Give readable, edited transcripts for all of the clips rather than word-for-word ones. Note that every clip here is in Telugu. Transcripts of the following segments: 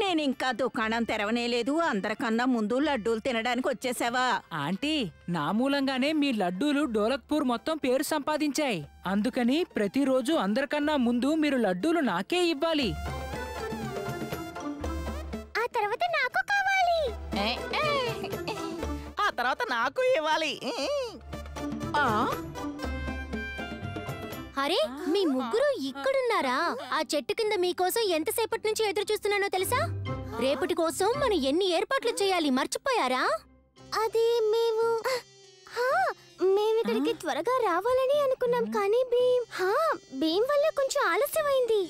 నేనింకా దుకాణం తెరవనేలేదు, అందరికన్నా ముందు లడ్డూలు తినడానికి వచ్చేసావా? ఆంటీ, నా మూలంగానే మీ లడ్డూలు డోలక్పూర్ మొత్తం పేరు సంపాదించాయి. అందుకని ప్రతిరోజు అందరికన్నా ముందు మీరు లడ్డూలు నాకే ఇవ్వాలి. ఆ తర్వాత నాకు కావాలి. ఆ తర్వాత నాకు ఇవ్వాలి. అరే, మీ ముగ్గురు ఇక్కడున్నారా? ఆ చెట్టు కింద మీకోసం ఎంతసేపటి నుంచి ఎదురు చూస్తున్నానో తెలుసా? రేపటి కోసం మనం ఎన్ని ఏర్పాట్లు చేయాలి, మర్చిపోయారా? అది మేమిక్కడికి త్వరగా రావాలని అనుకున్నాం, కానీ భీమ్ వల్ల కొంచెం ఆలస్యమైంది.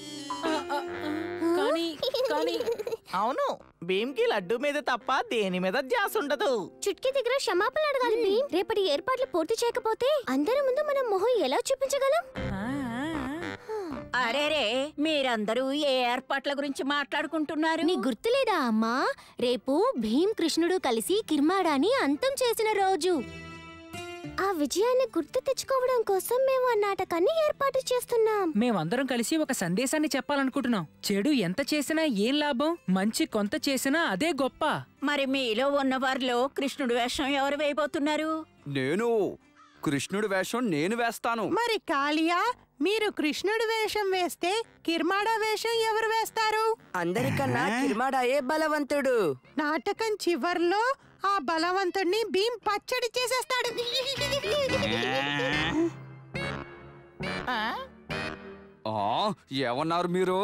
అవును, భీమ్కి లడ్డు మీద తప్ప దేని మీద ధ్యాస ఉండదు. చుట్కీ దగ్గర క్షమాపణ అడగాలి భీమ్. రేపటి ఏర్పాట్లు పూర్తి చేయకపోతే అందరి ముందు మనం మొహం ఎలా చూపించగలం? అరేరే, మీరందరూ ఏ ఏర్పాట్ల గురించి మాట్లాడుకుంటున్నారు? నీ గుర్తులేదా అమ్మా? రేపు భీమ్ కృష్ణుడు కలిసి కిర్మాడాని అంతం చేసిన రోజు. ఆ విజయాన్ని గుర్తు తెచ్చుకోవడం కోసం మేము ఆ నాటకాన్ని ఏర్పాటు చేస్తున్నాం. మేమందరం కలిసి ఒక సందేశాన్ని చెప్పాలనుకుంటున్నాం. చెడు ఎంత చేసినా ఏం లాభం, మంచి కొంత చేసినా అదే గొప్ప. మరి మీలో ఉన్నవారిలో కృష్ణుడు వేషం ఎవరు వేయబోతున్నారు? నేను కృష్ణుడి వేషం నేను వేస్తాను. మరి కాళియా, మీరు కృష్ణుడి వేషం వేస్తే కిర్మాడా వేషం ఎవరు వేస్తారు? అందరికన్నా కిర్మాడాయే బలవంతుడు. నాటకం చివర్లో ఆ బలవంతుడిని భీమ్ పచ్చడి చేసేస్తాడు. ఏమన్నారు మీరు?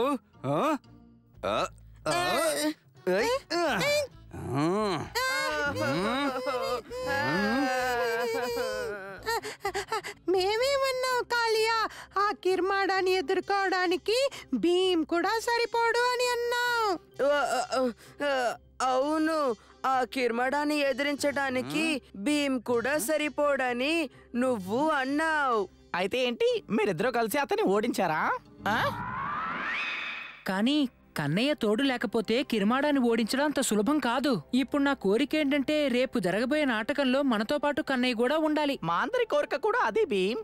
మేమేమన్నావు కాళియా? ఆ కిర్మాడాని ఎదుర్కోవడానికి భీమ్ కూడా సరిపోడు అని అన్నావు. అవును, ఆ కిర్మాడాని ఎదిరించడానికి భీమ్ కూడా సరిపోడని నువ్వు అన్నావు. అయితే ఏంటి, మీరిద్దరూ కలిసి అతన్ని ఓడించారా? కానీ కన్నయ్య తోడు లేకపోతే కిర్మాడాని ఓడించడం అంత సులభం కాదు. ఇప్పుడు నా కోరిక ఏంటంటే రేపు జరగబోయే నాటకంలో మనతో పాటు కన్నయ్య కూడా ఉండాలి. మా అందరి కోరిక కూడా అదే భీమ్.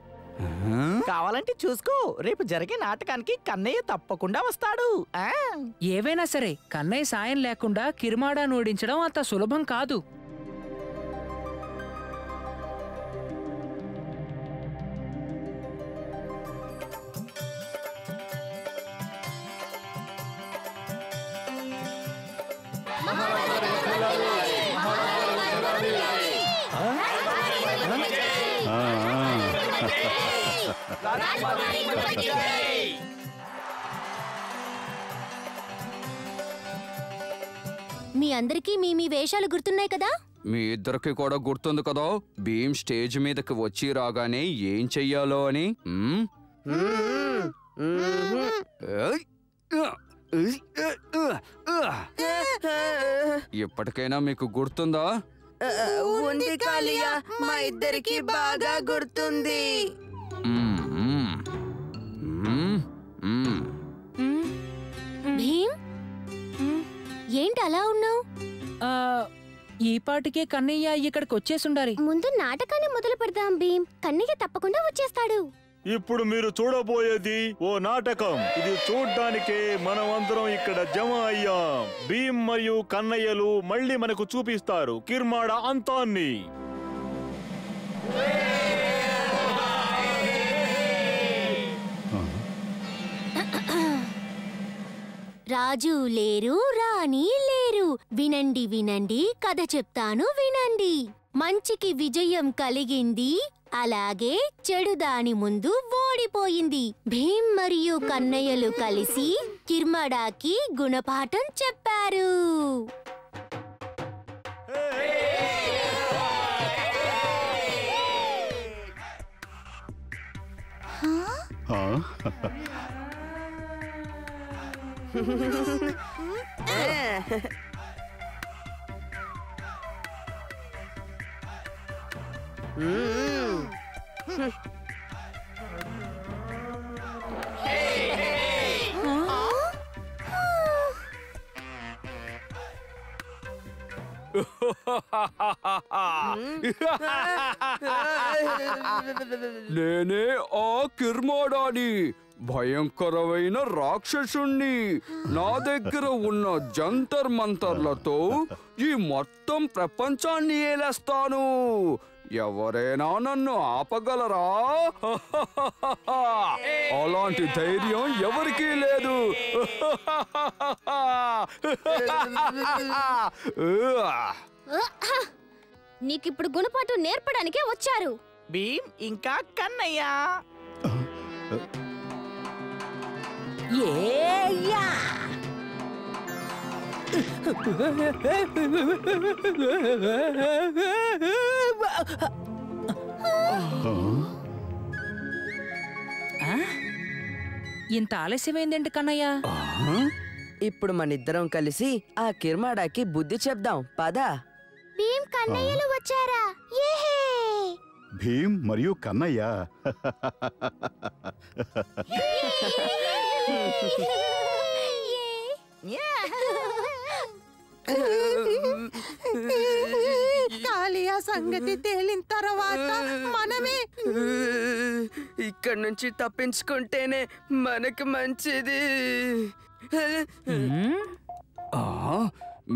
కావాలంటే చూసుకో, రేపు జరిగే నాటకానికి కన్నయ్య తప్పకుండా వస్తాడు. ఏవైనా సరే కన్నయ్య సాయం లేకుండా కిర్మాడాని ఓడించడం అంత సులభం కాదు. మీ అందరికీ మీ వేషాలు గుర్తున్నాయి కదా? మీ ఇద్దరికి కూడా గుర్తుంది కదా భీమ్ స్టేజ్ మీదకి వచ్చి రాగానే ఏం చెయ్యాలో అని? ఇప్పటికైనా మీకు గుర్తుందా? ఉంది కాళియా, మా ఇద్దరికి బాగా గుర్తుంది. భీమ్, ఏంటి అలా ఉన్నావు? ఈ పాటికే కన్నయ్య ఇక్కడికి వచ్చేసుండాలి. ముందు నాటకాన్ని మొదలు పెడదాం భీమ్. కన్నయ్య తప్పకుండా వచ్చేస్తాడు. ఇప్పుడు మీరు చూడబోయేది ఓ నాటకం. ఇది చూడ్డానికే మనం అందరం ఇక్కడ జమ అయ్యాం. భీమ్ మరియు కన్నయ్యలు మళ్ళీ మనకు చూపిస్తారు కిర్మాడా అంతాన్ని. రాజు లేరు, రాణి లేరు. వినండి వినండి, కథ చెప్తాను వినండి. మంచికి విజయం కలిగింది, అలాగే చెడు దాని ముందు ఓడిపోయింది. భీమ్ మరియు కన్నయ్యలు కలిసి కిర్మాడాకి గుణపాఠం చెప్పారు. నేనే ఆ కిర్మాడాని. భయంకరమైన రాక్షసుణ్ణి. నా దగ్గర ఉన్న జంతర్ మంతర్లతో ఈ మొత్తం ప్రపంచాన్ని ఏలేస్తాను. ఎవరైనా నన్ను ఆపగలరా? అలాంటి ధైర్యం ఎవరికీ లేదు. నీకిప్పుడు గుణపాఠం నేర్పడానికే వచ్చారు. భీమ్ ఇంకా కన్నయ్య. ఇంత ఆలస్యమైందేంటి కన్నయ్య? ఇప్పుడు మనిద్దరం కలిసి ఆ కిర్మాడాకి బుద్ధి చెప్దాం పదా. భీమ్ కన్నయ్యలు వచ్చారా? ఏహే! భీమ్ మరియు కన్నయ్య. కాలియా సంగతి తేలిన తర్వాత మనమే ఇక్కడి నుంచి తప్పించుకుంటేనే మనకి మంచిది.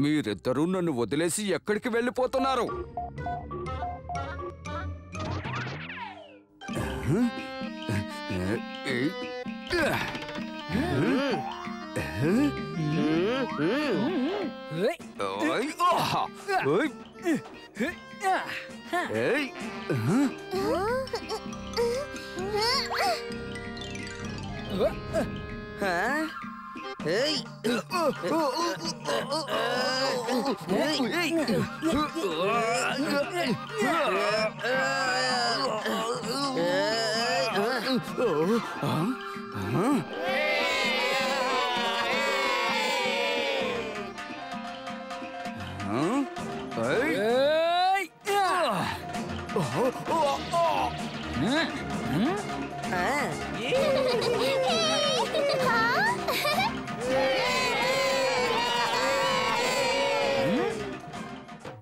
మీరిద్దరూ నన్ను వదిలేసి ఎక్కడికి వెళ్ళిపోతున్నారు?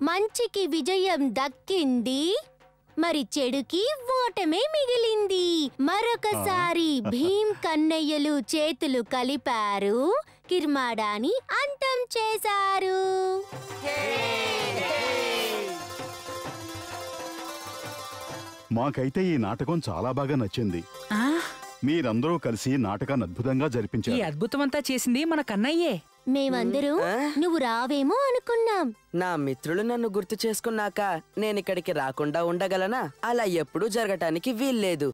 మంచికి విజయం దక్కింది, మరి చెడుకి ఓటమే మిగిలింది. మరొకసారి భీమ్ కన్నయ్యలు చేతులు కలిపారు, కిర్మాడాని అంతం చేశారు. మాకైతే ఈ నాటకం చాలా బాగా నచ్చింది. ఆ, మీరందరూ కలిసి నాటకాన్ని అద్భుతంగా ఈ జరిపించారు. అద్భుతమంతా చేసింది మన కన్నయ్యే. మేమందరూ నువ్వు రావేమో అనుకున్నాం. నా మిత్రులు నన్ను గుర్తు చేసుకున్నాక నేనిక్కడికి రాకుండా ఉండగలనా? అలా ఎప్పుడూ జరగటానికి వీల్లేదు.